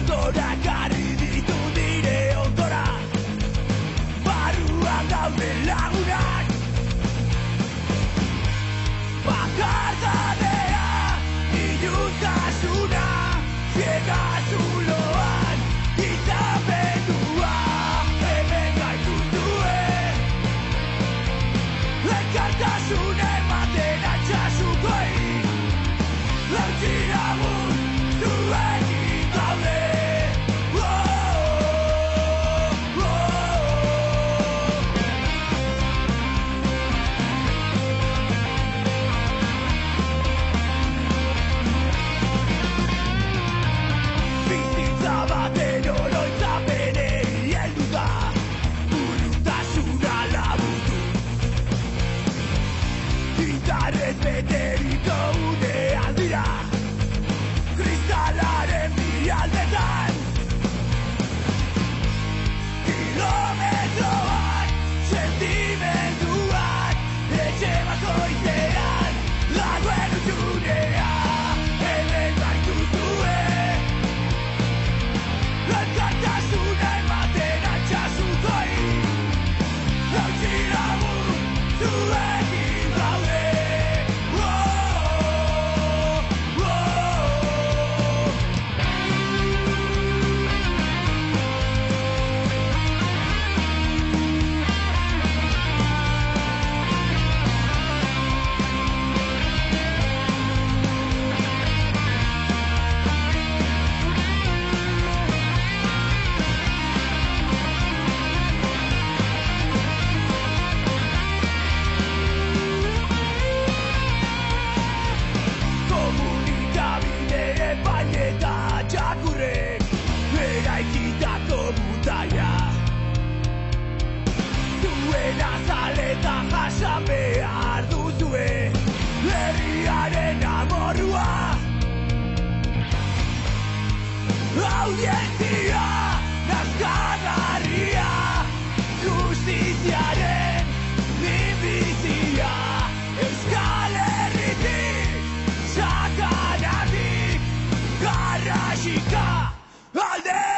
Motorak garri ditu dire ondora, barruan daude lagunak. Bakardadea, iluntasuna, ziega zuloan, izapendua, hemen gaituzue. Elkartasuna ematen atxasukoi, lautxiragun zuekin gaude. Bizitza baten oroitzapenei heldu da, urrutasuna laburtu. Gitarrez beteriko unean dira, kristalaren bi aldetan. Kilometroak, sentimenduak, etxe bakoitzean, lagoen utxunea, hemen gaituzue. Elkartasuna ematen atxasukoi, lautxiragun zuekin gaude. Komunikabide epaileta txakurrek eraikitako mutaia. Zuen azaletan jasan behar duzue herriaren amorrua. Audientzia nazkagarria, justiziaren minbizia, Euskal Herritik sakanatik garrasika alde.